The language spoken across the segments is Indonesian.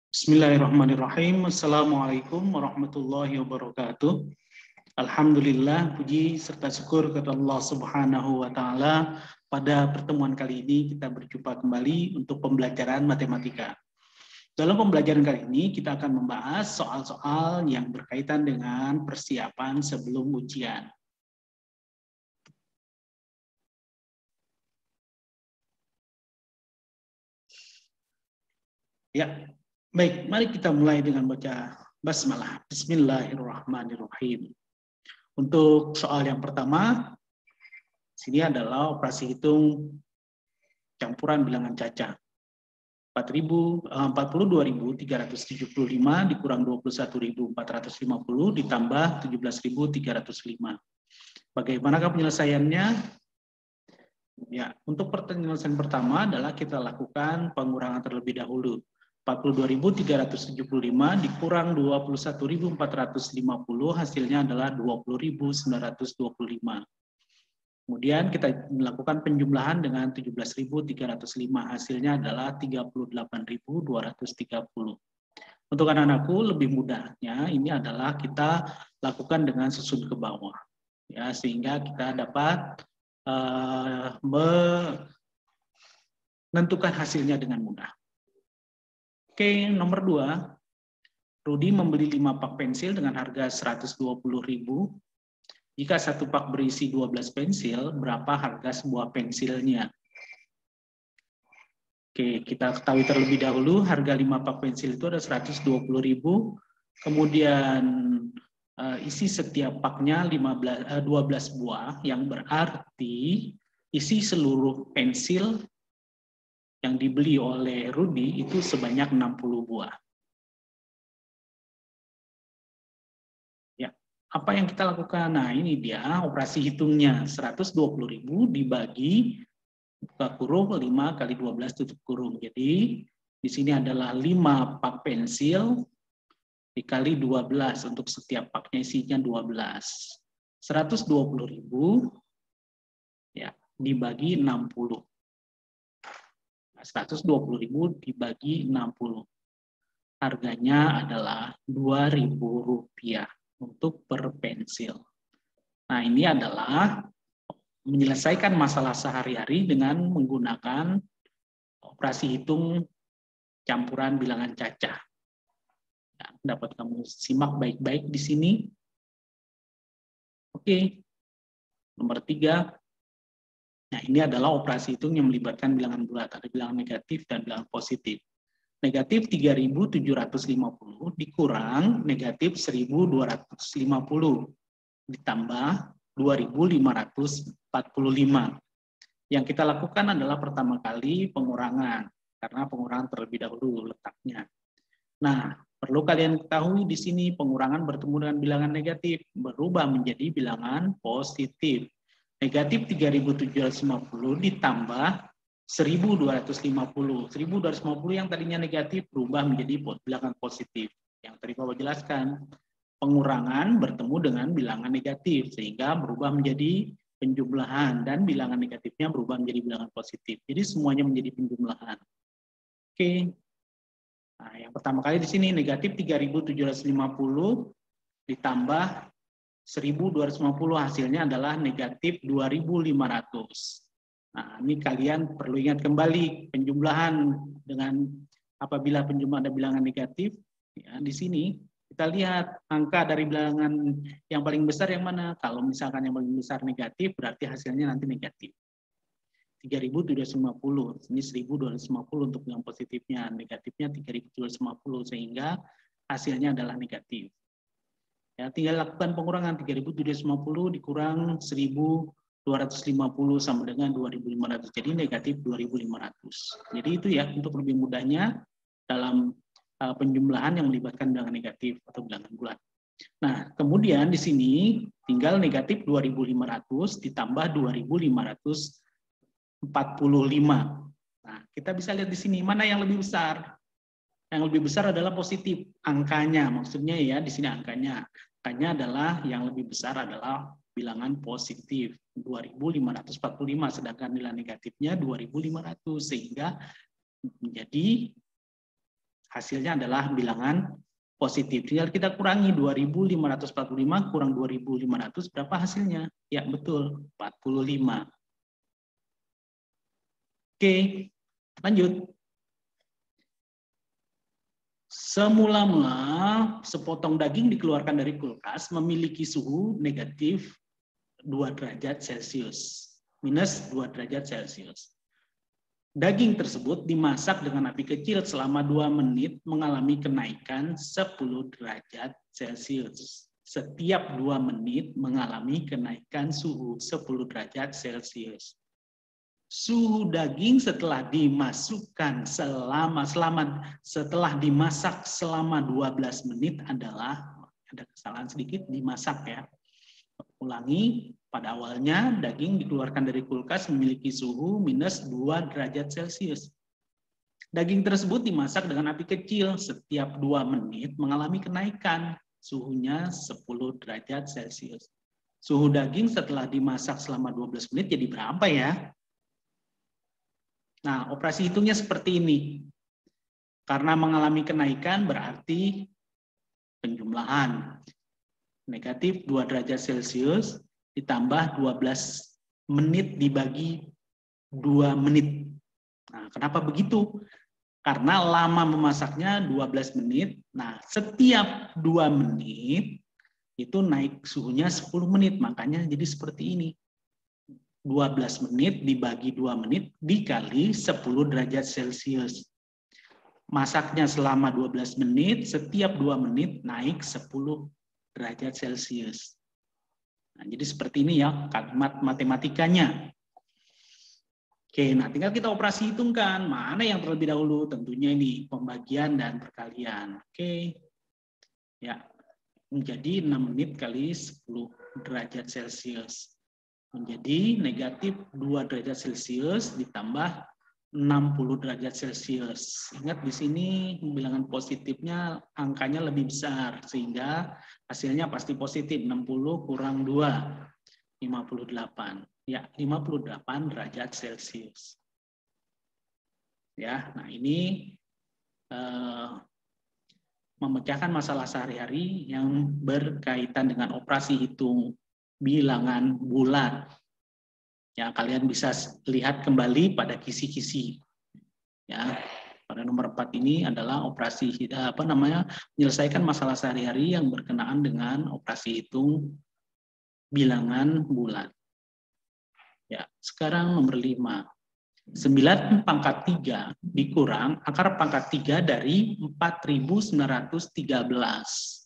Bismillahirrahmanirrahim. Assalamualaikum warahmatullahi wabarakatuh. Alhamdulillah, puji serta syukur kepada Allah Subhanahu wa Ta'ala. Pada pertemuan kali ini kita berjumpa kembali untuk pembelajaran matematika. Dalam pembelajaran kali ini kita akan membahas soal-soal yang berkaitan dengan persiapan sebelum ujian. Ya, baik, mari kita mulai dengan baca basmalah. Bismillahirrahmanirrahim. Untuk soal yang pertama, sini adalah operasi hitung campuran bilangan caca. 42.375 dikurang 21.450 ditambah 17.305. Bagaimanakah penyelesaiannya? Ya, untuk penyelesaian pertama adalah kita lakukan pengurangan terlebih dahulu. 42.375 dikurang 21.450 hasilnya adalah 20.925. Kemudian kita melakukan penjumlahan dengan 17.305, hasilnya adalah 38.230. Untuk anak-anakku lebih mudahnya ini adalah kita lakukan dengan susun ke bawah, ya, sehingga kita dapat menentukan hasilnya dengan mudah. Oke, nomor 2, Rudi membeli 5 pak pensil dengan harga 120.000. Jika satu pak berisi 12 pensil, berapa harga sebuah pensilnya? Oke, kita ketahui terlebih dahulu harga 5 pak pensil itu ada 120.000. Kemudian isi setiap paknya 12 buah, yang berarti isi seluruh pensil yang dibeli oleh Rudi itu sebanyak 60 buah. Apa yang kita lakukan? Nah, ini dia operasi hitungnya. 120.000 dibagi buka kurung 5 kali 12 tutup kurung. Jadi di sini adalah 5 pak pensil dikali 12, untuk setiap paknya isinya 12. 120.000 ya dibagi 60. 120.000 dibagi 60. Harganya adalah Rp2.000 untuk per pensil. Nah, ini adalah menyelesaikan masalah sehari-hari dengan menggunakan operasi hitung campuran bilangan cacah. Ya, dapat kamu simak baik-baik di sini. Oke, nomor 3. Nah, ini adalah operasi hitung yang melibatkan bilangan bulat. Ada bilangan negatif dan bilangan positif. Negatif 3.750 dikurang negatif 1.250 ditambah 2.545. Yang kita lakukan adalah pertama kali pengurangan, karena pengurangan terlebih dahulu letaknya. Nah, perlu kalian ketahui di sini pengurangan bertemu dengan bilangan negatif, berubah menjadi bilangan positif. Negatif 3.750 ditambah 1.250. 1.250 yang tadinya negatif berubah menjadi bilangan positif. Yang tadi Bapak jelaskan, pengurangan bertemu dengan bilangan negatif sehingga berubah menjadi penjumlahan, dan bilangan negatifnya berubah menjadi bilangan positif. Jadi semuanya menjadi penjumlahan. Oke. Nah, yang pertama kali di sini negatif 3.750 ditambah 1.250, hasilnya adalah negatif 2.500. Nah, ini kalian perlu ingat kembali penjumlahan dengan apabila penjumlahan ada bilangan negatif, ya, di sini kita lihat angka dari bilangan yang paling besar yang mana. Kalau misalkan yang paling besar negatif, berarti hasilnya nanti negatif. 3.750, ini 1.250 untuk yang positifnya, negatifnya 3.750, sehingga hasilnya adalah negatif. Ya, tinggal lakukan pengurangan 3.750 dikurang 1.250 sama dengan 2.500, jadi negatif 2.500. Jadi itu ya untuk lebih mudahnya dalam penjumlahan yang melibatkan bilangan negatif atau bilangan bulat. Nah, kemudian di sini tinggal negatif 2.500 ditambah 2.545. Nah, kita bisa lihat di sini mana yang lebih besar. Yang lebih besar adalah positif angkanya, maksudnya ya di sini angkanya. Angkanya adalah yang lebih besar adalah bilangan positif 2.545, sedangkan nilai negatifnya 2.500, sehingga menjadi hasilnya adalah bilangan positif. Tinggal kita kurangi 2.545 kurang 2.500, berapa hasilnya? Ya betul, 45. Oke, lanjut. Semula-mula sepotong daging dikeluarkan dari kulkas memiliki suhu negatif 2 derajat Celcius, minus 2 derajat Celcius. Daging tersebut dimasak dengan api kecil selama 2 menit mengalami kenaikan 10 derajat Celcius. Setiap 2 menit mengalami kenaikan suhu 10 derajat Celcius. Suhu daging setelah dimasukkan setelah dimasak selama 12 menit adalah, ada kesalahan sedikit, dimasak ya. Ulangi, pada awalnya daging dikeluarkan dari kulkas memiliki suhu minus 2 derajat Celcius. Daging tersebut dimasak dengan api kecil, setiap 2 menit mengalami kenaikan suhunya 10 derajat Celcius. Suhu daging setelah dimasak selama 12 menit jadi berapa ya? Nah, operasi hitungnya seperti ini. Karena mengalami kenaikan berarti penjumlahan. Negatif 2 derajat Celcius ditambah 12 menit dibagi 2 menit. Nah, kenapa begitu? Karena lama memasaknya 12 menit. Nah, setiap 2 menit itu naik suhunya 10 menit. Makanya jadi seperti ini. 12 menit dibagi 2 menit dikali 10 derajat Celcius. Masaknya selama 12 menit, setiap 2 menit naik 10 derajat Celcius. Nah, jadi seperti ini ya kalimat matematikanya. Oke, nah tinggal kita operasi hitungkan. Mana yang terlebih dahulu? Tentunya ini pembagian dan perkalian. Oke. Ya, menjadi 6 menit kali 10 derajat Celcius. Menjadi negatif 2 derajat Celcius ditambah 60 derajat Celcius. Ingat di sini bilangan positifnya angkanya lebih besar sehingga hasilnya pasti positif. 60 kurang 2, 58. Ya, 58 derajat Celcius. Ya, nah ini memecahkan masalah sehari-hari yang berkaitan dengan operasi hitung bilangan bulat. Ya, kalian bisa lihat kembali pada kisi-kisi. Ya, pada nomor 4 ini adalah operasi menyelesaikan masalah sehari-hari yang berkenaan dengan operasi hitung bilangan bulat. Ya, sekarang nomor 5. 9 pangkat 3 dikurang akar pangkat 3 dari 4.913.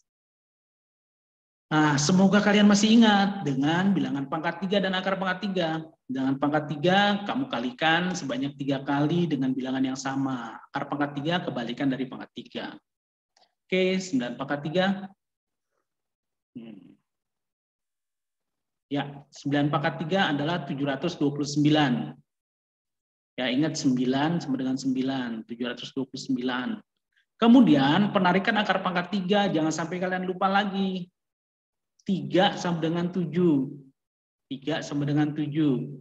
Nah, semoga kalian masih ingat dengan bilangan pangkat 3 dan akar pangkat 3. Bilangan pangkat 3 kamu kalikan sebanyak 3 kali dengan bilangan yang sama. Akar pangkat 3 kebalikan dari pangkat 3. Oke, 9 pangkat 3. Ya, 9 pangkat 3 adalah 729. Ya, ingat 9 sama dengan 9, 729. Kemudian penarikan akar pangkat 3, jangan sampai kalian lupa lagi. 3 sama dengan 7. 3 sama dengan 7.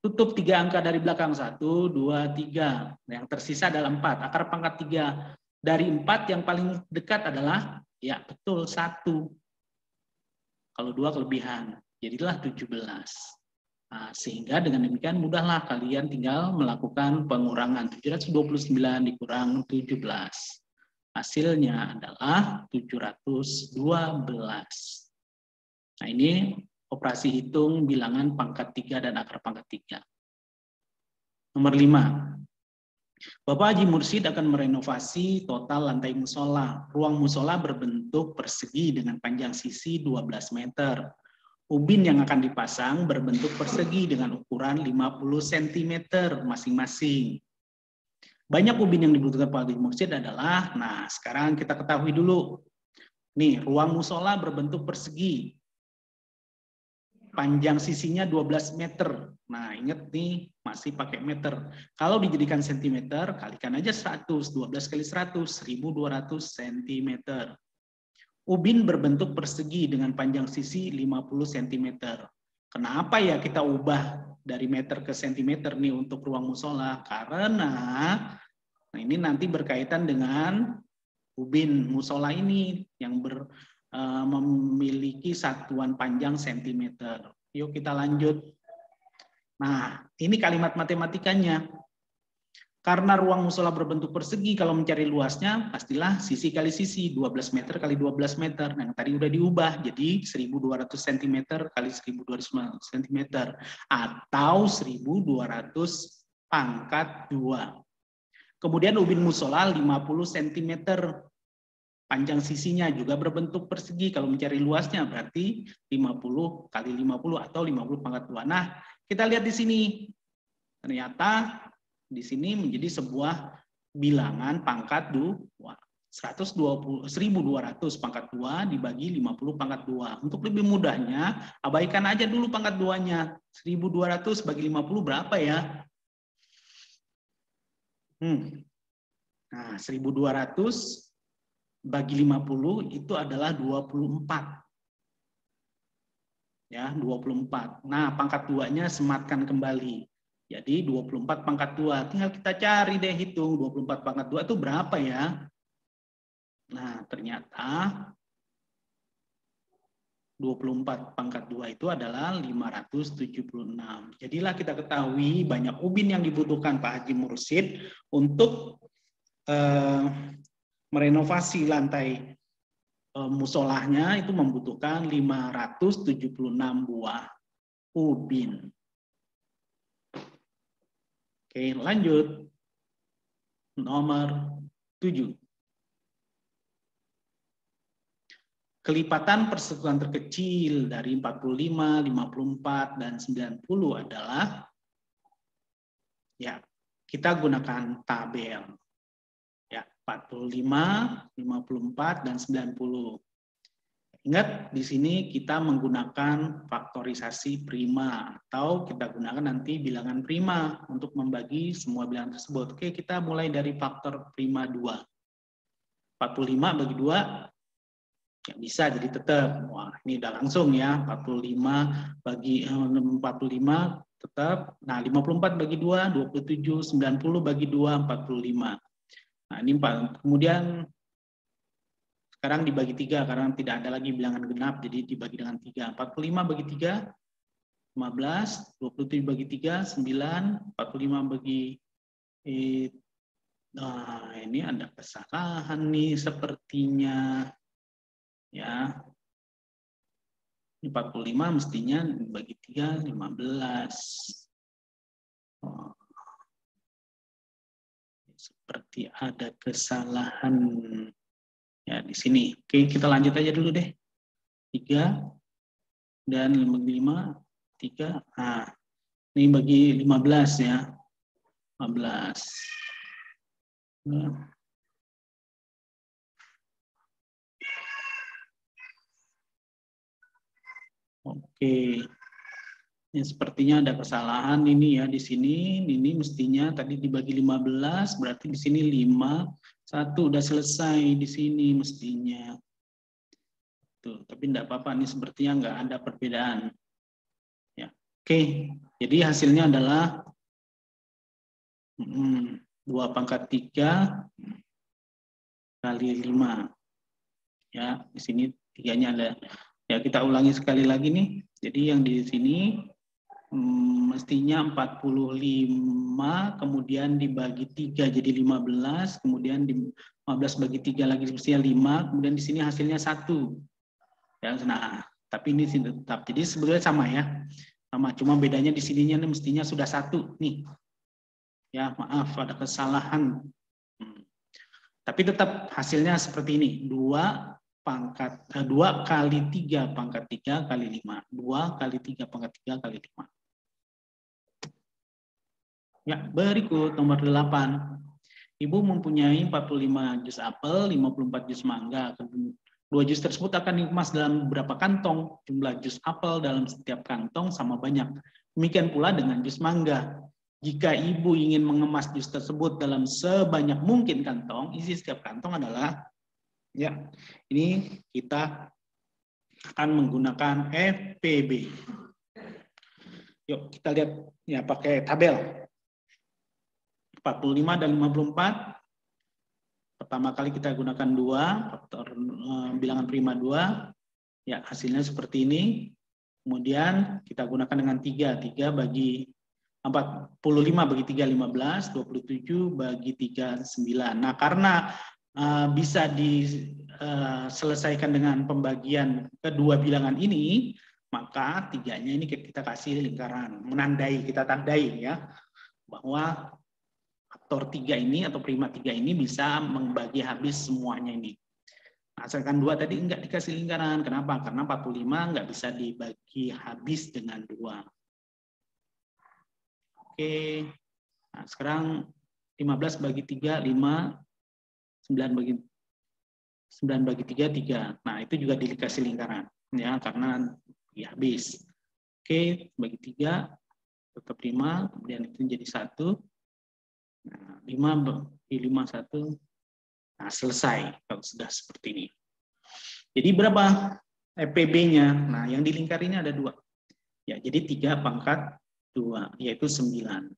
Tutup 3 angka dari belakang. 1, 2, 3. Yang tersisa adalah 4. Akar pangkat 3 dari 4 yang paling dekat adalah, ya betul, 1. Kalau 2 kelebihan. Jadilah 17. Nah, sehingga dengan demikian mudahlah kalian tinggal melakukan pengurangan. 729 dikurang 17. Hasilnya adalah 712. Nah, ini operasi hitung bilangan pangkat 3 dan akar pangkat 3. Nomor 5. Bapak Haji Mursyid akan merenovasi total lantai musola. Ruang musola berbentuk persegi dengan panjang sisi 12 meter. Ubin yang akan dipasang berbentuk persegi dengan ukuran 50 cm masing-masing. Banyak ubin yang dibutuhkan Pak Haji Mursyid adalah, nah sekarang kita ketahui dulu. Nih, ruang musola berbentuk persegi. Panjang sisinya 12 meter. Nah, ingat nih, masih pakai meter. Kalau dijadikan sentimeter, kalikan aja 100. 12 kali 100, 1.200 cm. Ubin berbentuk persegi dengan panjang sisi 50 cm. Kenapa ya kita ubah dari meter ke sentimeter nih untuk ruang musola? Karena Nah, ini nanti berkaitan dengan ubin musola ini yang memiliki satuan panjang sentimeter. Yuk kita lanjut. Nah, ini kalimat matematikanya. Karena ruang musola berbentuk persegi, kalau mencari luasnya, pastilah sisi kali sisi, 12 meter kali 12 meter. Nah, yang tadi udah diubah, jadi 1200 cm kali 1200 cm, atau 1200 pangkat 2. Kemudian ubin musola 50 cm, panjang sisinya juga berbentuk persegi, kalau mencari luasnya berarti 50 kali 50 atau 50 pangkat 2. Nah, kita lihat di sini, ternyata di sini menjadi sebuah bilangan pangkat 1200 pangkat 2 dibagi 50 pangkat 2. Untuk lebih mudahnya, abaikan aja dulu pangkat 2-nya. 1200 bagi 50 berapa ya? Nah, 1200 bagi 50 itu adalah 24. Ya, 24. Nah, pangkat 2-nya sematkan kembali. Jadi 24 pangkat 2, tinggal kita cari deh, hitung 24 pangkat 2 itu berapa ya? Nah, ternyata 24 pangkat 2 itu adalah 576. Jadilah kita ketahui banyak ubin yang dibutuhkan Pak Haji Mursyid untuk merenovasi lantai musolahnya, itu membutuhkan 576 buah ubin. Oke, lanjut. Nomor 7. Kelipatan persekutuan terkecil dari 45, 54, dan 90 adalah, ya, kita gunakan tabel. Ya, 45, 54, dan 90. Ingat, di sini kita menggunakan faktorisasi prima, atau kita gunakan nanti bilangan prima untuk membagi semua bilangan tersebut. Oke, kita mulai dari faktor prima 2. 45 bagi 2, ya bisa, jadi tetap. Wah, ini udah langsung ya, 45 bagi 45 tetap. Nah, 54 bagi 2, 27, 90 bagi 2, 45. Nah, ini 4. Kemudian sekarang dibagi 3 karena tidak ada lagi bilangan genap, jadi dibagi dengan 3. 45 bagi 3, 15, 27 bagi 3, 9, 45 bagi nah, ini ada kesalahan nih sepertinya. Ya. 45 mestinya bagi 3, 15. Oh. Seperti ada kesalahan. Ya, di sini. Oke, kita lanjut aja dulu deh. 3 dan 5, 3. Nah, ini bagi 15 ya. 15. Nah. Oke. Ini sepertinya ada kesalahan ini ya di sini. Ini mestinya tadi dibagi 15, berarti di sini 5. 1 udah selesai di sini mestinya. Tuh, tapi enggak apa-apa, ini sepertinya enggak ada perbedaan. Ya. Oke, jadi hasilnya adalah 2 pangkat 3 kali 5. Ya, di sini 3-nya ada. Ya, kita ulangi sekali lagi nih. Jadi yang di sini mestinya 45, kemudian dibagi 3 jadi 15, kemudian 15 bagi 3 lagi mestinya 5, kemudian di sini hasilnya 1. Ya, nah, tapi ini tetap. Jadi sebetulnya sama ya. Sama, cuma bedanya di sininya mestinya sudah 1 nih. Ya, maaf ada kesalahan. Tapi tetap hasilnya seperti ini. 2 kali 3 pangkat 3 kali 5. 2 kali 3 pangkat 3 kali 5. Ya, berikut nomor 8. Ibu mempunyai 45 jus apel, 54 jus mangga. 2 jus tersebut akan dikemas dalam beberapa kantong. Jumlah jus apel dalam setiap kantong sama banyak. Demikian pula dengan jus mangga. Jika ibu ingin mengemas jus tersebut dalam sebanyak mungkin kantong, isi setiap kantong adalah, ya, ini kita akan menggunakan FPB. Yuk kita lihat ya pakai tabel. 45 dan 54 Pertama kali kita gunakan 2, faktor bilangan prima 2. Ya, hasilnya seperti ini. Kemudian kita gunakan dengan 3. 3 bagi 45 bagi 3, 15. 27 bagi 3, 9. Nah, karena bisa diselesaikan dengan pembagian kedua bilangan ini, maka 3-nya ini kita kasih lingkaran. Menandai, kita tandai ya, bahwa faktor 3 ini atau prima 3 ini bisa membagi habis semuanya ini. Nah, sedangkan 2 tadi enggak dikasih lingkaran. Kenapa? Karena 45 enggak bisa dibagi habis dengan 2. Oke. Nah, sekarang 15 bagi 3, 5. 9 bagi 3, 3. Nah, itu juga dikasih lingkaran. Ya, karena ya habis. Oke, bagi 3, tetap 5. Kemudian itu jadi 1. Nah, 5 bagi 5, 1. Nah, selesai kalau sudah seperti ini. Jadi berapa PB-nya? Nah, yang dilingkarinya ada 2. Ya, jadi 3 pangkat 2, yaitu 9.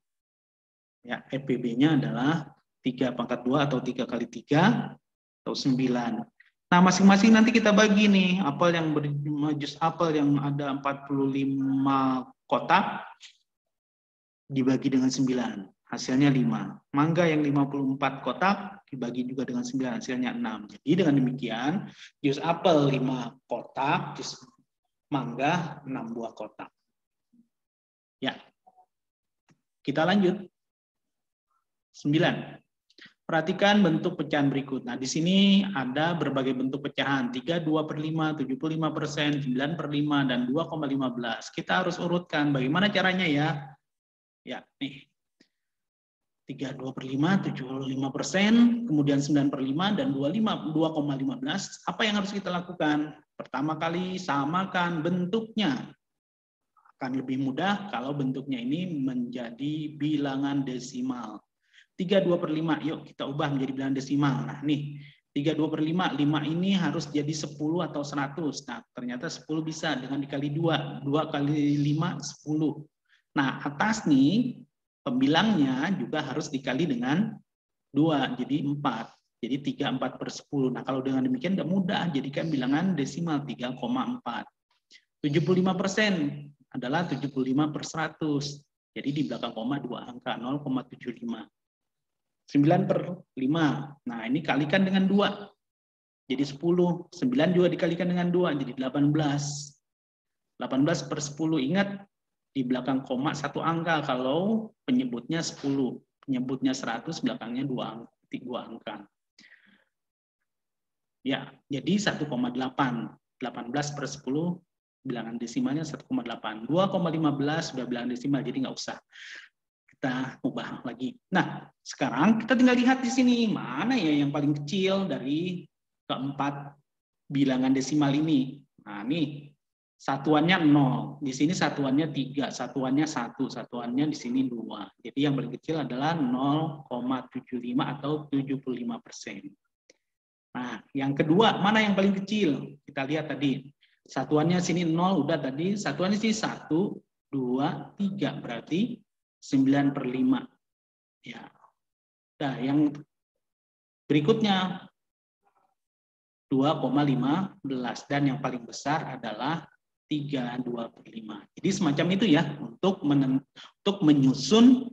Ya, PB-nya adalah 3 pangkat 2 atau 3 kali 3 atau 9. Nah, masing-masing nanti kita bagi nih, apel yang jus apel yang ada 45 kotak dibagi dengan 9. Hasilnya 5. Mangga yang 54 kotak dibagi juga dengan 9, hasilnya 6. Jadi dengan demikian, jus apel 5 kotak, jus mangga 6 buah kotak. Ya. Kita lanjut. 9. Perhatikan bentuk pecahan berikut. Nah, di sini ada berbagai bentuk pecahan. 3, 2/5, 75%, 9/5, dan 2,15. Kita harus urutkan. Bagaimana caranya ya? Ya, nih. 3, 2/5, 75%, kemudian 9/5, dan 2,15. Apa yang harus kita lakukan? Pertama kali, samakan bentuknya. Akan lebih mudah kalau bentuknya ini menjadi bilangan desimal. 3, 2/5, yuk kita ubah menjadi bilangan desimal. Nah, nih, 3, 2/5, 5 ini harus jadi 10 atau 100. Nah, ternyata 10 bisa dengan dikali 2. 2 kali 5, 10. Nah, atas nih, pembilangnya juga harus dikali dengan 2, jadi 4. Jadi 3, 4/10. Nah, kalau dengan demikian tidak mudah, jadikan bilangan desimal 3,4. 75% adalah 75/100. Jadi di belakang koma 2 angka, 0,75. 9/5. Nah, ini kalikan dengan 2. Jadi 10. 9 juga dikalikan dengan 2, jadi 18. 18/10. Ingat, di belakang koma 1 angka kalau penyebutnya 10. Penyebutnya 100, belakangnya 2 angka. Ya, jadi 1,8. 18/10, bilangan desimalnya 1,8. 2,15 sudah bilangan desimal, jadi nggak usah kita ubah lagi. Nah, sekarang kita tinggal lihat di sini, mana ya yang paling kecil dari keempat bilangan desimal ini. Nah, nih, satuannya 0. Di sini satuannya 3, satuannya 1, satuannya di sini 2. Jadi yang paling kecil adalah 0,75 atau 75%. Nah, yang kedua, mana yang paling kecil? Kita lihat tadi. Satuannya sini 0, udah tadi. Satuannya sini 1, 2, 3. Berarti 9/5. Ya. Nah, yang berikutnya 2,15 dan yang paling besar adalah 3/2/5. Jadi semacam itu ya untuk menyusun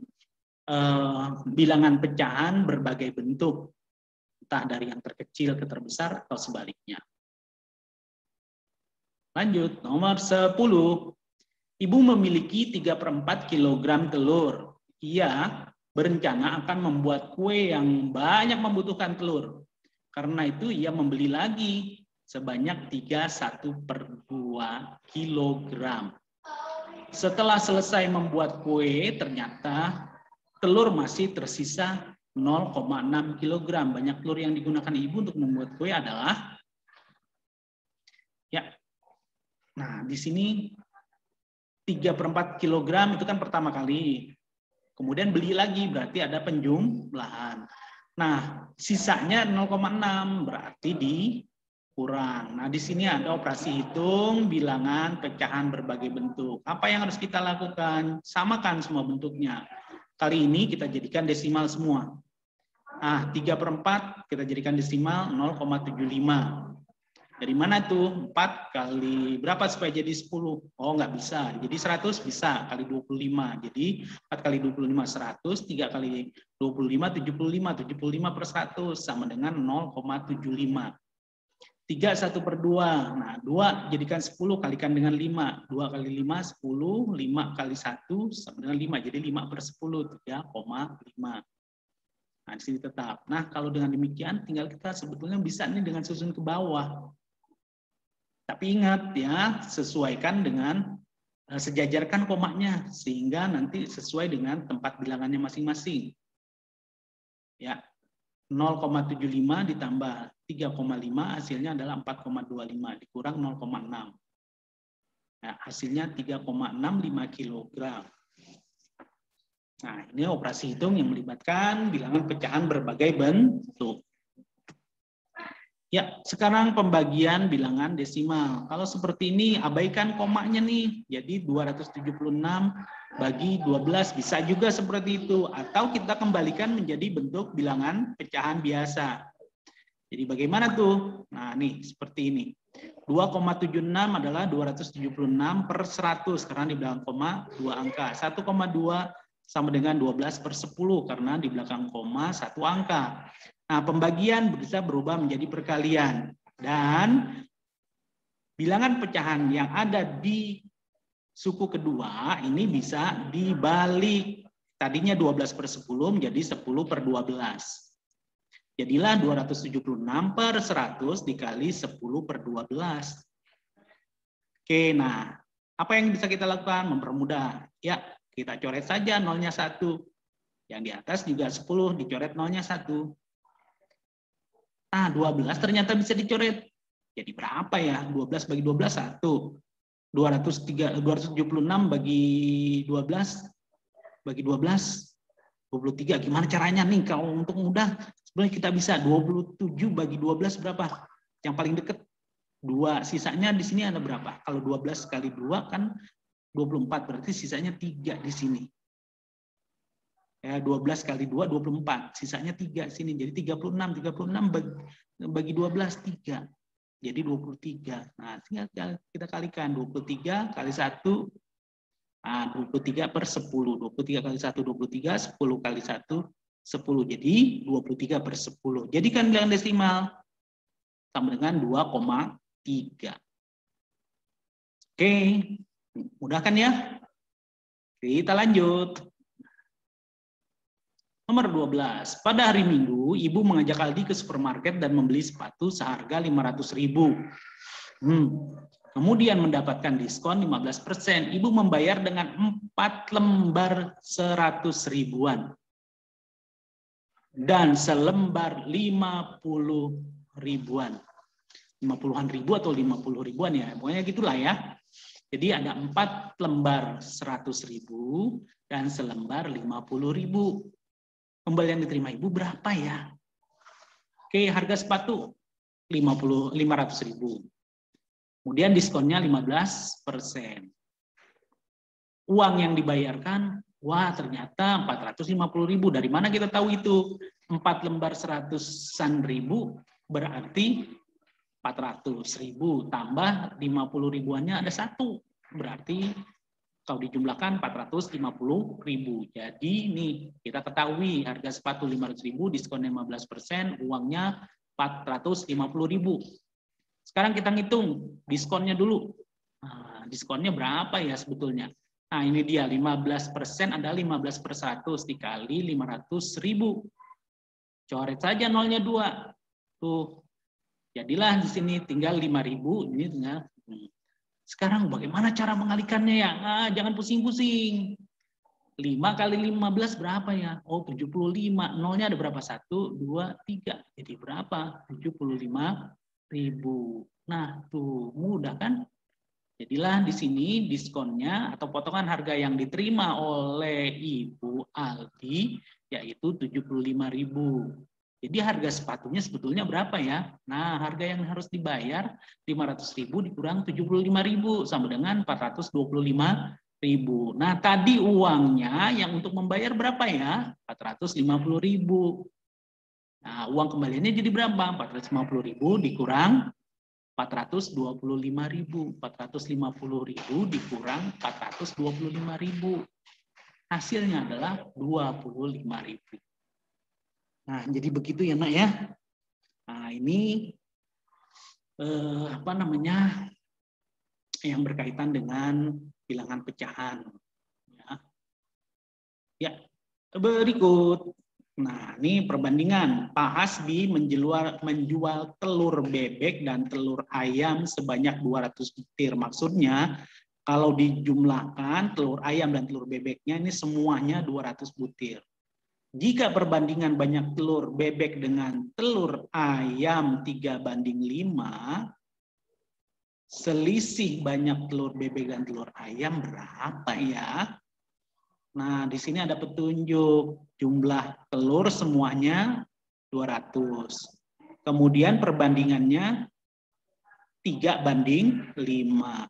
bilangan pecahan berbagai bentuk, entah dari yang terkecil ke terbesar atau sebaliknya. Lanjut, nomor 10. Ibu memiliki 3/4 kg telur. Ia berencana akan membuat kue yang banyak membutuhkan telur. Karena itu ia membeli lagi sebanyak 1/2 kg. Setelah selesai membuat kue, ternyata telur masih tersisa 0,6 kg. Banyak telur yang digunakan ibu untuk membuat kue adalah, ya, nah di sini 3/4 kg itu kan pertama kali. Kemudian beli lagi, berarti ada penjumlahan. Nah, sisanya 0,6, berarti dikurang. Nah, di sini ada operasi hitung bilangan pecahan berbagai bentuk. Apa yang harus kita lakukan? Samakan semua bentuknya. Kali ini kita jadikan desimal semua. Nah, 3/4 kita jadikan desimal 0,75. Dari mana tuh? 4 kali berapa supaya jadi 10? Oh, nggak bisa. Jadi 100 bisa, kali 25. Jadi 4 kali 25, 100. 3 kali 25, 75. 75 per 100 sama dengan 0,75. 3 1/2. Nah, 2 jadikan 10 kalikan dengan 5. 2 kali 5, 10. 5 kali 1 sama dengan 5. Jadi 5/10, 3,5. Nah, di sini tetap. Nah, kalau dengan demikian tinggal kita sebetulnya bisa nih dengan susun ke bawah. Tapi ingat ya, sesuaikan dengan sejajarkan komanya sehingga nanti sesuai dengan tempat bilangannya masing-masing. Ya. 0,75 ditambah 3,5 hasilnya adalah 4,25 dikurang 0,6. Nah, hasilnya 3,65 kg. Nah, ini operasi hitung yang melibatkan bilangan pecahan berbagai bentuk. Ya, sekarang pembagian bilangan desimal. Kalau seperti ini, abaikan komanya nih. Jadi 276 bagi 12 bisa juga seperti itu. Atau kita kembalikan menjadi bentuk bilangan pecahan biasa. Jadi bagaimana tuh? Nah, nih seperti ini. 2,76 adalah 276 per 100 karena di belakang koma 2 angka. 1,2 sama dengan 12/10 karena di belakang koma 1 angka. Nah, pembagian bisa berubah menjadi perkalian. Dan bilangan pecahan yang ada di suku kedua ini bisa dibalik. Tadinya 12/10 menjadi 10/12. Jadilah 276 per 100 dikali 10/12. Oke, nah apa yang bisa kita lakukan? Mempermudah. Ya, kita coret saja nolnya 1. Yang di atas juga 10, dicoret nolnya 1. Nah, 12 ternyata bisa dicoret. Jadi berapa ya? 12 bagi 12, 1. 276 bagi 12, bagi 12, 23. Gimana caranya nih? Kalau untuk mudah, sebenarnya kita bisa 27 bagi 12 berapa? Yang paling dekat 2. Sisanya di sini ada berapa? Kalau 12 kali 2 kan 24, berarti sisanya 3 di sini. Ya, 12 kali 2, 24. Sisanya 3 sini. Jadi 36. 36 bagi 12, 3. Jadi 23. Nah, tinggal kita kalikan. 23 kali 1. Nah, 23/10. 23 kali 1, 23. 10 kali 1, 10. Jadi 23/10. Jadikan bilangan desimal. Sama dengan 2,3. Oke. Mudah kan ya? Kita lanjut. Nomor 12. Pada hari Minggu, ibu mengajak Aldi ke supermarket dan membeli sepatu seharga 500.000. Kemudian mendapatkan diskon 15%. Ibu membayar dengan 4 lembar 100 ribuan. Dan selembar 50 ribuan. 50-an ribu atau 50 ribuan ya. Pokoknya gitulah ya. Jadi ada 4 lembar 100 ribu dan selembar 50 ribu. Kembalian diterima ibu berapa ya? Oke, harga sepatu 500 ribu. Kemudian diskonnya 15%. Uang yang dibayarkan, wah ternyata 450 ribu. Dari mana kita tahu itu? 4 lembar 100-an ribu berarti 400 ribu tambah 50 ribuannya ada 1. Berarti kalau dijumlahkan 450 ribu. Jadi nih kita ketahui harga sepatu 500 ribu, diskon 15%, uangnya 450 ribu. Sekarang kita ngitung diskonnya dulu. Nah, diskonnya berapa ya sebetulnya? Nah ini dia 15% adalah 15 per 100 dikali 500 ribu. Coret saja nolnya 2. Tuh. Jadilah di sini tinggal 5.000, ini tinggal. Sekarang bagaimana cara mengalikannya ya? Nah, jangan pusing-pusing. 5 kali 15 berapa ya? Oh 75. Nolnya ada berapa? 1, 2, 3. Jadi berapa? 75.000. Nah tuh mudah kan? Jadilah di sini diskonnya atau potongan harga yang diterima oleh Ibu Aldi yaitu 75.000. Jadi harga sepatunya sebetulnya berapa ya? Nah, harga yang harus dibayar 500.000 dikurang 75.000 sama dengan 425.000. Nah, tadi uangnya yang untuk membayar berapa ya? 450.000. Nah, uang kembaliannya jadi berapa? 450.000 dikurang 425.000. 450.000 dikurang 425.000. Hasilnya adalah 25.000. Nah, jadi begitu ya, Nak ya. Nah, ini yang berkaitan dengan bilangan pecahan. Ya, berikut. Nah, ini perbandingan. Pak Hasbi menjual telur bebek dan telur ayam sebanyak 200 butir. Maksudnya, kalau dijumlahkan telur ayam dan telur bebeknya ini semuanya 200 butir. Jika perbandingan banyak telur bebek dengan telur ayam 3:5, selisih banyak telur bebek dan telur ayam berapa ya? Nah, di sini ada petunjuk. Jumlah telur semuanya 200. Kemudian perbandingannya 3:5.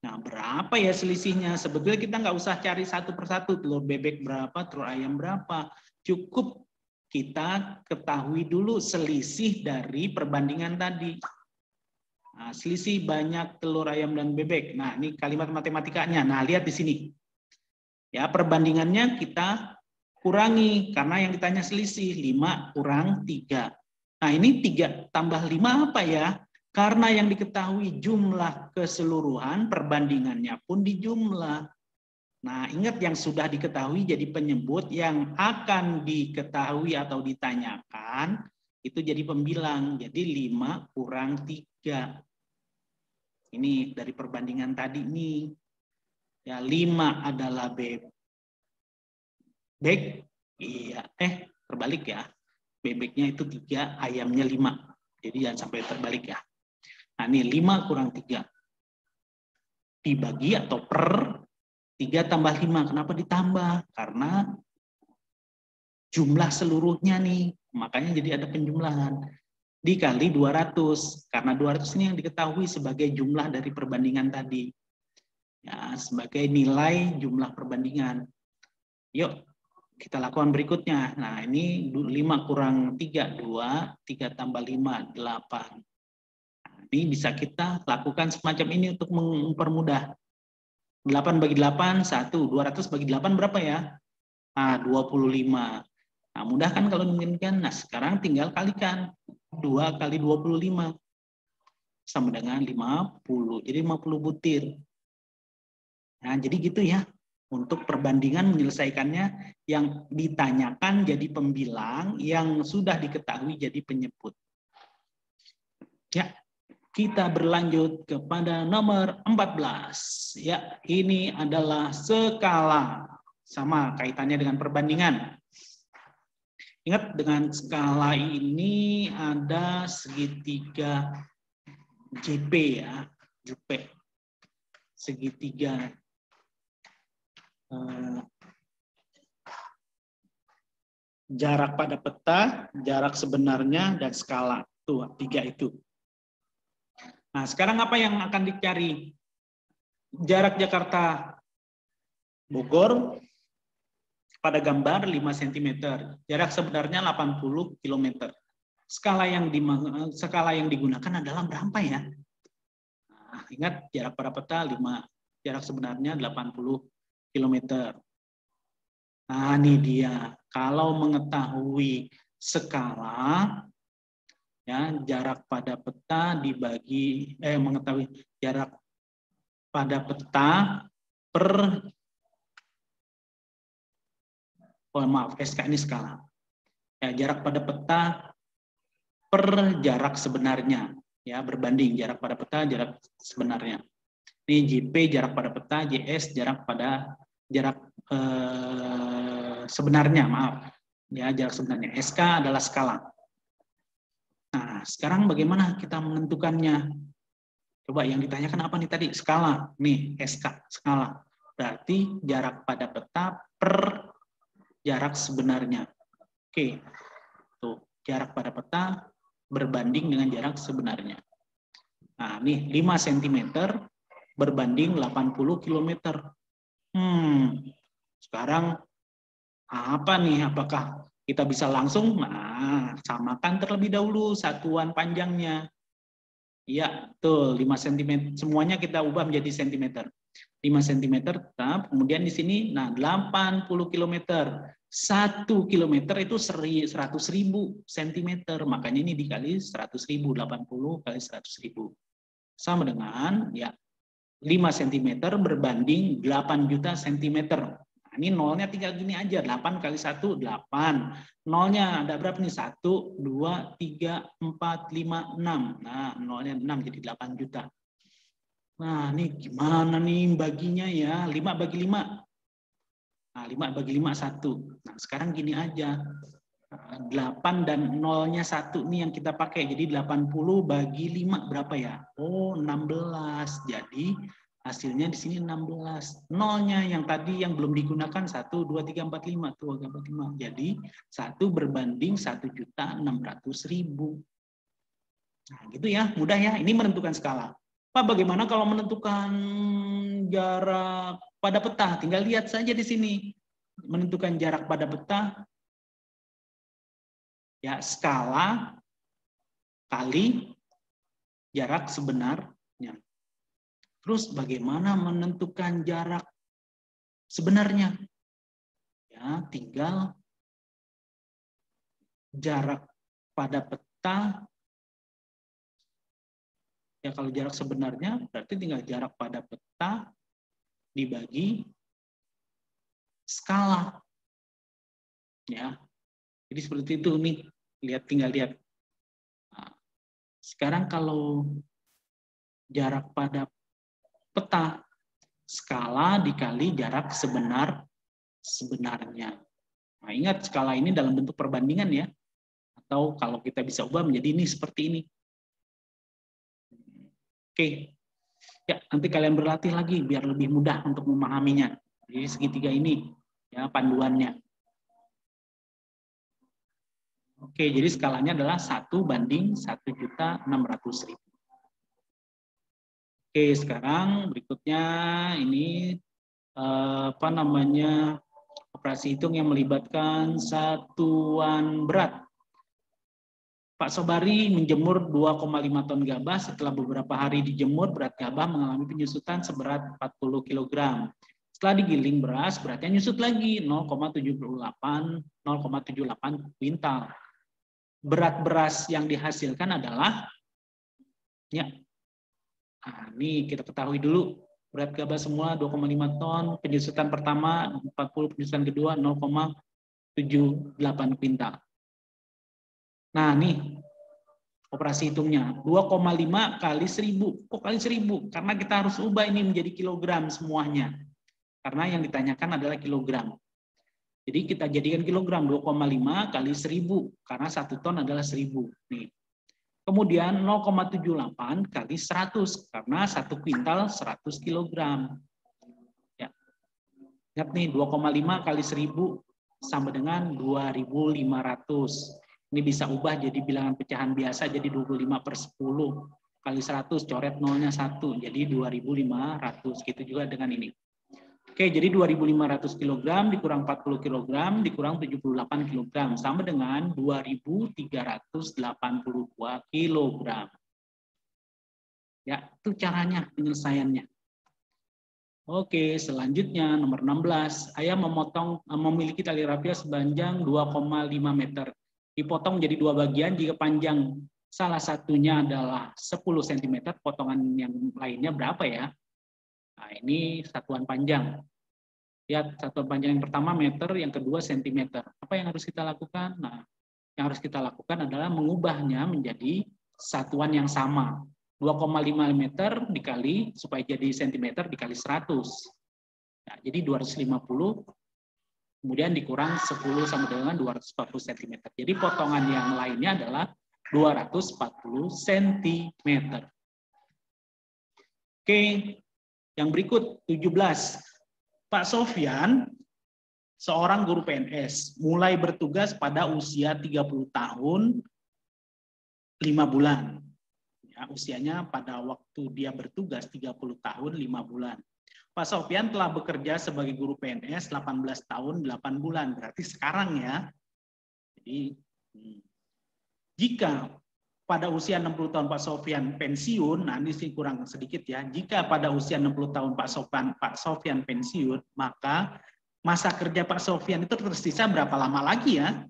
Nah, berapa ya selisihnya? Sebetulnya kita nggak usah cari satu persatu. Telur bebek berapa, telur ayam berapa. Cukup kita ketahui dulu selisih dari perbandingan tadi. Nah, selisih banyak telur ayam dan bebek. Nah, ini kalimat matematikanya. Nah, lihat di sini. Ya, perbandingannya kita kurangi karena yang ditanya selisih 5 kurang 3. Nah, ini 3 tambah 5 apa ya? Karena yang diketahui jumlah keseluruhan, perbandingannya pun dijumlah. Nah, ingat yang sudah diketahui jadi penyebut, yang akan diketahui atau ditanyakan itu jadi pembilang. Jadi 5 kurang 3. Ini dari perbandingan tadi nih. Ya, 5 adalah bebek. Iya, terbalik ya. Bebeknya itu 3, ayamnya 5. Jadi jangan sampai terbalik ya. Nah, ini 5 kurang 3. Dibagi atau per 3 tambah 5. Kenapa ditambah? Karena jumlah seluruhnya nih. Makanya jadi ada penjumlahan. Dikali 200. Karena 200 ini yang diketahui sebagai jumlah dari perbandingan tadi. Ya, sebagai nilai jumlah perbandingan. Yuk, kita lakukan berikutnya. Nah, ini 5 kurang 3, 2. 3 tambah 5, 8. Nah, ini bisa kita lakukan semacam ini untuk mempermudah. 8 bagi 8, 1. 200 bagi 8 berapa ya? 25. Nah, mudah kan kalau dimungkinkan? Nah, sekarang tinggal kalikan. 2 kali 25. Sama dengan 50. Jadi 50 butir. Nah, jadi gitu ya. Untuk perbandingan menyelesaikannya, yang ditanyakan jadi pembilang, yang sudah diketahui jadi penyebut. Ya, kita berlanjut kepada nomor 14. Ya, ini adalah skala. Sama kaitannya dengan perbandingan. Ingat, dengan skala ini ada segitiga JP ya, JP. Segitiga jarak pada peta, jarak sebenarnya, dan skala. Tuh, 3 itu. Nah, sekarang apa yang akan dicari? Jarak Jakarta Bogor pada gambar 5 cm. Jarak sebenarnya 80 km. Skala yang digunakan adalah berapa ya? Nah, ingat, jarak pada peta 5, jarak sebenarnya 80 km. Nah, ini dia. Kalau mengetahui skala, ya, jarak pada peta dibagi, mengetahui jarak pada peta per, SK ini skala. Ya, jarak pada peta per jarak sebenarnya. Ya, berbanding jarak pada peta, jarak sebenarnya. Ini JP jarak pada peta, JS jarak sebenarnya, maaf. Ya, jarak sebenarnya. SK adalah skala. Nah, sekarang bagaimana kita menentukannya? Coba yang ditanyakan apa nih tadi? Skala. Nih, SK, skala. Berarti jarak pada peta per jarak sebenarnya. Oke. Tuh, jarak pada peta berbanding dengan jarak sebenarnya. Nah, nih 5 cm berbanding 80 km. Sekarang apa nih? Apakah Kita bisa langsung, samakan terlebih dahulu satuan panjangnya. Iya, betul, 5 cm. Semuanya kita ubah menjadi cm. 5 cm tetap, kemudian di sini, 80 km. 1 km itu 100.000 cm, makanya ini dikali 100.000, 80 kali 100.000. Sama dengan, ya, 5 cm berbanding 8 juta cm. Nah, ini nolnya tinggal gini aja, 8 kali 1, 8. Nolnya ada berapa nih? 1, 2, 3, 4, 5, 6. Nah, nolnya 6 jadi 8 juta. Nah, ini gimana nih baginya ya? 5 bagi 5. Nah, 5 bagi 5, 1. Nah, sekarang gini aja. 8 dan nolnya 1 nih yang kita pakai. Jadi 80 bagi 5 berapa ya? Oh, 16. Jadi hasilnya di sini 16. Nolnya yang tadi yang belum digunakan 1, 2, 3, 4, 5. Tuh, 45. Jadi 1 berbanding 1.600.000. Nah, gitu ya, mudah ya. Ini menentukan skala. Pak, bagaimana kalau menentukan jarak pada peta? Tinggal lihat saja di sini. Menentukan jarak pada peta, ya, skala kali jarak sebenarnya. Terus bagaimana menentukan jarak sebenarnya? Ya, tinggal jarak pada peta. Ya, kalau jarak sebenarnya berarti tinggal jarak pada peta dibagi skala. Ya. Jadi seperti itu nih. Tinggal lihat. Nah, sekarang kalau jarak pada peta, skala dikali jarak sebenarnya. Nah, ingat skala ini dalam bentuk perbandingan ya. Atau kalau kita bisa ubah menjadi ini seperti ini. Oke. Ya, nanti kalian berlatih lagi biar lebih mudah untuk memahaminya. Jadi segitiga ini ya panduannya. Oke, jadi skalanya adalah 1 banding 1.600.000. Oke, sekarang berikutnya ini operasi hitung yang melibatkan satuan berat. Pak Sobari menjemur 2,5 ton gabah. Setelah beberapa hari dijemur, berat gabah mengalami penyusutan seberat 40 kg. Setelah digiling beras, beratnya nyusut lagi 0,78 kuintal. Berat beras yang dihasilkan adalah, ya, ini kita ketahui dulu, berat gabah semula 2,5 ton, penyusutan pertama 40, penyusutan kedua 0,78 kuintal. Nah, nih operasi hitungnya 2,5 kali 1000. Kok kali 1000? Karena kita harus ubah ini menjadi kilogram semuanya. Karena yang ditanyakan adalah kilogram. Jadi kita jadikan kilogram 2,5 kali 1000 karena 1 ton adalah 1000. Nih. Kemudian 0,78 kali 100 karena 1 kuintal 100 kilogram. Ya. Ingat nih 2,5 kali 1000 sama dengan 2.500. Ini bisa ubah jadi bilangan pecahan biasa jadi 25/10 kali 100 coret nolnya 1 jadi 2.500. Gitu juga dengan ini. Oke, jadi 2.500 kg dikurang 40 kg dikurang 78 kg sama dengan 2.382 kg. Ya, itu caranya penyelesaiannya. Oke, selanjutnya nomor 16. Ayah memiliki tali rafia sepanjang 2,5 meter. Dipotong jadi 2 bagian jika panjang salah satunya adalah 10 cm, potongan yang lainnya berapa ya? Nah, ini satuan panjang. Lihat, satuan panjang yang pertama meter, yang kedua sentimeter. Apa yang harus kita lakukan? Nah, yang harus kita lakukan adalah mengubahnya menjadi satuan yang sama. 2,5 meter dikali, supaya jadi sentimeter dikali 100. Nah, jadi 250, kemudian dikurang 10 sama dengan 240 cm. Jadi potongan yang lainnya adalah 240 cm. Oke, yang berikut 17. Pak Sofyan, seorang guru PNS, mulai bertugas pada usia 30 tahun 5 bulan. Ya, usianya pada waktu dia bertugas 30 tahun 5 bulan. Pak Sofyan telah bekerja sebagai guru PNS 18 tahun 8 bulan. Berarti sekarang ya. Jadi jika pada usia 60 tahun Pak Sofyan pensiun, nah ini sih kurang sedikit ya. Jika pada usia 60 tahun Pak Sofyan pensiun, maka masa kerja Pak Sofyan itu tersisa berapa lama lagi ya?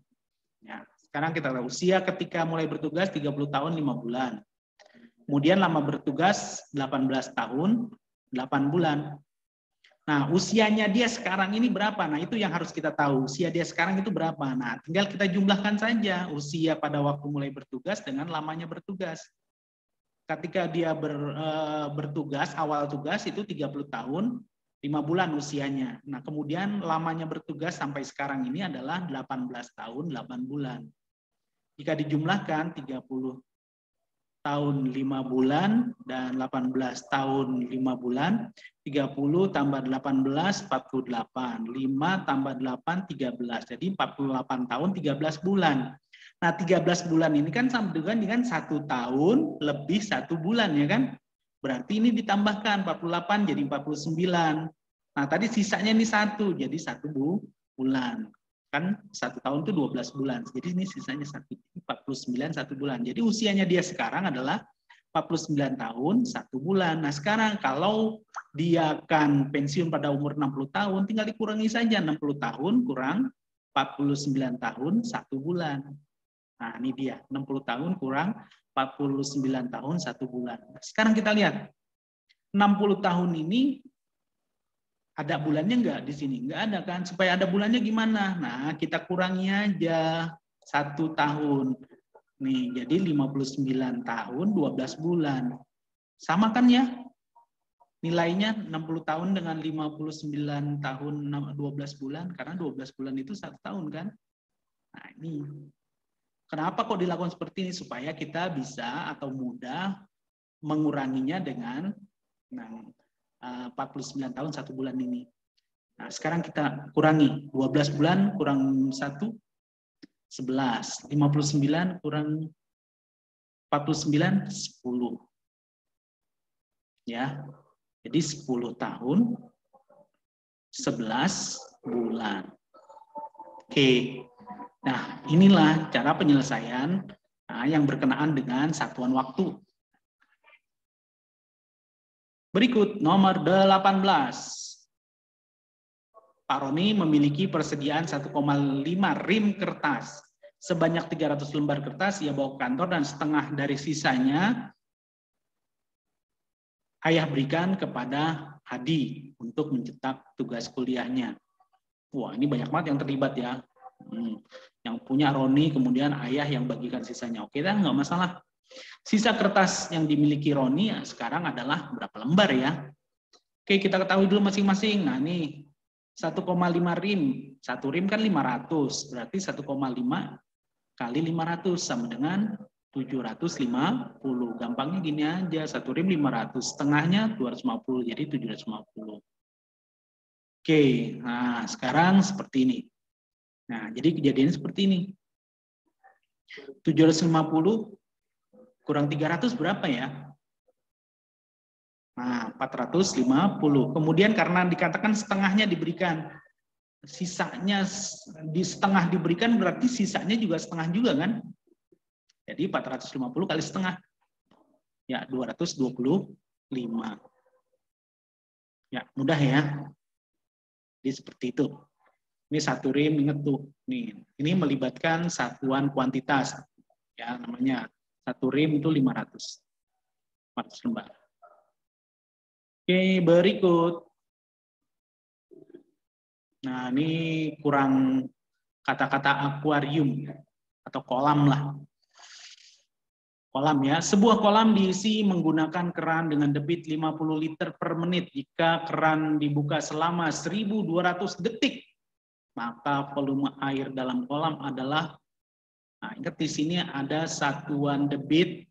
Ya, sekarang kita tahu usia ketika mulai bertugas 30 tahun 5 bulan. Kemudian lama bertugas 18 tahun 8 bulan. Nah, usianya dia sekarang ini berapa? Nah, itu yang harus kita tahu. Usia dia sekarang itu berapa? Nah, tinggal kita jumlahkan saja usia pada waktu mulai bertugas dengan lamanya bertugas. Ketika dia bertugas, awal tugas itu 30 tahun, 5 bulan usianya. Nah, kemudian lamanya bertugas sampai sekarang ini adalah 18 tahun, 8 bulan. Jika dijumlahkan 30 tahun 5 bulan dan 18 tahun 5 bulan, 30 tambah 18, 48. 5 tambah 8, 13. Jadi 48 tahun 13 bulan. Nah, 13 bulan ini kan sama dengan 1 tahun lebih 1 bulan ya kan? Berarti ini ditambahkan 48 jadi 49. Nah, tadi sisanya ini 1, jadi 1 bulan. Kan 1 tahun itu 12 bulan. Jadi ini sisanya 49 1 bulan. Jadi usianya dia sekarang adalah 49 tahun 1 bulan. Nah, sekarang kalau dia akan pensiun pada umur 60 tahun, tinggal dikurangi saja 60 tahun kurang 49 tahun 1 bulan. Nah, ini dia 60 tahun kurang 49 tahun 1 bulan. Nah, sekarang kita lihat 60 tahun ini ada bulannya enggak di sini? Enggak ada kan? Supaya ada bulannya gimana? Nah, kita kurangi aja 1 tahun. Nih, jadi 59 tahun 12 bulan. Sama kan ya? Nilainya 60 tahun dengan 59 tahun 12 bulan, karena 12 bulan itu 1 tahun kan? Nah, ini. Kenapa kok dilakukan seperti ini? Supaya kita bisa atau mudah menguranginya dengan 49 tahun 1 bulan ini. Nah, sekarang kita kurangi. 12 bulan kurang 1, 11. 59 kurang 49, 10. Ya, jadi 10 tahun, 11 bulan. Oke, nah inilah cara penyelesaian yang berkenaan dengan satuan waktu. Berikut nomor 18. Pak Roni memiliki persediaan 1,5 rim kertas. Sebanyak 300 lembar kertas ia bawa ke kantor dan setengah dari sisanya ayah berikan kepada Hadi untuk mencetak tugas kuliahnya. Wah, ini banyak banget yang terlibat ya. Yang punya Roni, kemudian ayah yang bagikan sisanya. Oke, dah, nggak masalah. Sisa kertas yang dimiliki Roni sekarang adalah berapa lembar ya? Oke, kita ketahui dulu masing-masing. Nah, ini 1,5 rim. 1 rim kan 500. Berarti 1,5 kali 500 sama dengan 750. Gampangnya gini aja. 1 rim 500. Setengahnya 250. Jadi 750. Oke, nah sekarang seperti ini. Nah, jadi kejadiannya seperti ini. 750 kurang 300 berapa ya? Nah, 450. Kemudian karena dikatakan setengahnya diberikan, sisanya di setengah diberikan berarti sisanya juga setengah juga kan? Jadi 450 kali setengah. Ya, 225. Ya, mudah ya. Jadi seperti itu. Ini 1 rim, ingat tuh. Nih, ini melibatkan satuan kuantitas. Ya, namanya 1 rim itu 500. 400 lembar. Oke, berikut. Nah, ini kurang kata-kata akuarium atau kolam lah. Kolam ya, sebuah kolam diisi menggunakan keran dengan debit 50 liter per menit. Jika keran dibuka selama 1200 detik, maka volume air dalam kolam adalah, nah ingat di sini ada satuan debit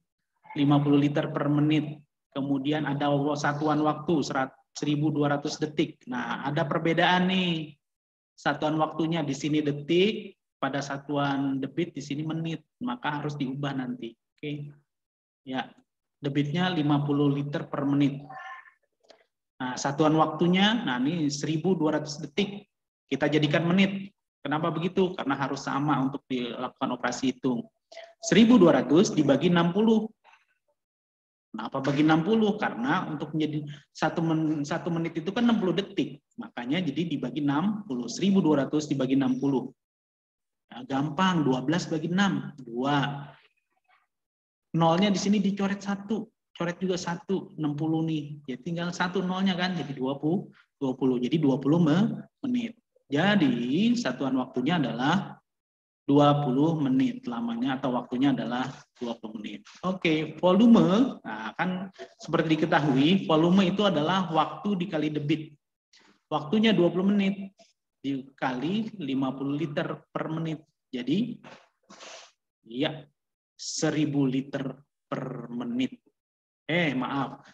50 liter per menit. Kemudian ada satuan waktu 1200 detik. Nah, ada perbedaan nih. Satuan waktunya di sini detik, pada satuan debit di sini menit, maka harus diubah nanti. Oke. Ya, debitnya 50 liter per menit. Nah, satuan waktunya, nah ini 1200 detik. Kita jadikan menit. Kenapa begitu? Karena harus sama untuk dilakukan operasi hitung. 1.200 dibagi 60. Kenapa bagi 60? Karena untuk menjadi 1 menit itu kan 60 detik. Makanya jadi dibagi 60. 1.200 dibagi 60. Nah, gampang, 12 bagi 6. 2. Nolnya di sini dicoret 1. Coret juga 1. 60 nih. Jadi tinggal 1 nolnya kan. Jadi 20. Jadi 20 menit. Jadi satuan waktunya adalah 20 menit. Lamanya atau waktunya adalah 20 menit. Oke, volume. Nah, kan seperti diketahui, volume itu adalah waktu dikali debit. Waktunya 20 menit dikali 50 liter per menit. Jadi, ya, 1000 liter per menit. Maaf.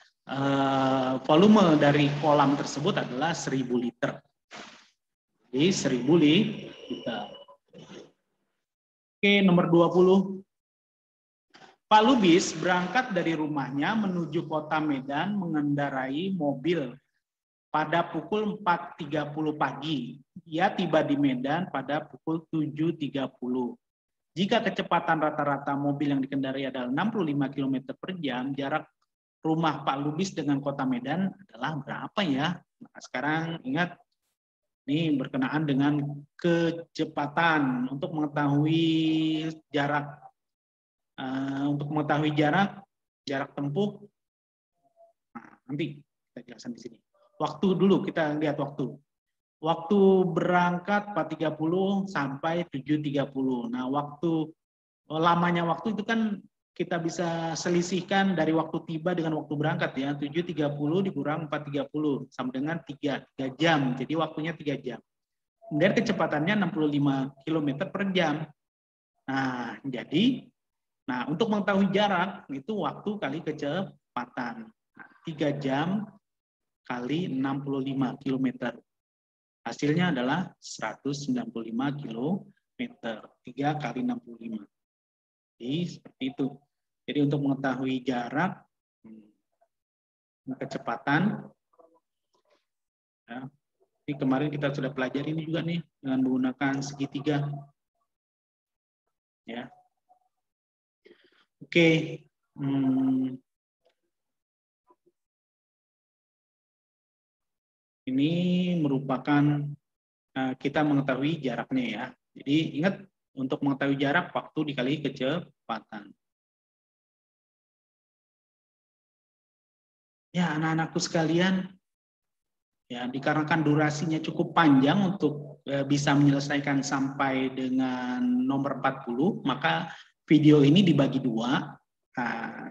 Volume dari kolam tersebut adalah 1000 liter. Jadi 1000 liter. Oke, nomor 20. Pak Lubis berangkat dari rumahnya menuju kota Medan mengendarai mobil pada pukul 4.30 pagi. Ia tiba di Medan pada pukul 7.30. Jika kecepatan rata-rata mobil yang dikendarai adalah 65 km per jam, jarak rumah Pak Lubis dengan kota Medan adalah berapa ya? Nah, sekarang ingat, ini berkenaan dengan kecepatan. Untuk mengetahui jarak jarak tempuh, nah, nanti kita jelaskan di sini. Waktu dulu, kita lihat waktu. Waktu berangkat 4.30 sampai 7.30. Nah, lamanya waktu itu kan kita bisa selisihkan dari waktu tiba dengan waktu berangkat ya. 7.30 dikurang 4.30 sama dengan 3 jam. Jadi waktunya 3 jam. Kemudian kecepatannya 65 km per jam. Nah, untuk mengetahui jarak itu waktu kali kecepatan. 3 jam kali 65 km. Hasilnya adalah 195 km. 3 kali 65. Jadi seperti itu. Jadi untuk mengetahui jarak, kecepatan, ya, ini kemarin kita sudah pelajari ini juga nih dengan menggunakan segitiga. Ya. Oke. Ini merupakan kita mengetahui jaraknya ya. Jadi ingat, untuk mengetahui jarak, waktu dikali kecepatan. Ya, anak-anakku sekalian, ya dikarenakan durasinya cukup panjang untuk bisa menyelesaikan sampai dengan nomor 40, maka video ini dibagi 2.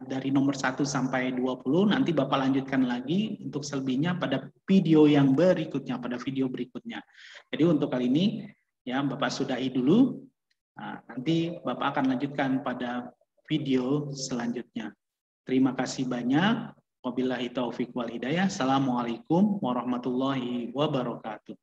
Dari nomor 1 sampai 20, nanti Bapak lanjutkan lagi untuk selebihnya pada video yang berikutnya, pada video berikutnya. Jadi untuk kali ini, ya Bapak sudahi dulu, nanti Bapak akan lanjutkan pada video selanjutnya. Terima kasih banyak. Wabillahi taufiq wal hidayah. Assalamualaikum warahmatullahi wabarakatuh.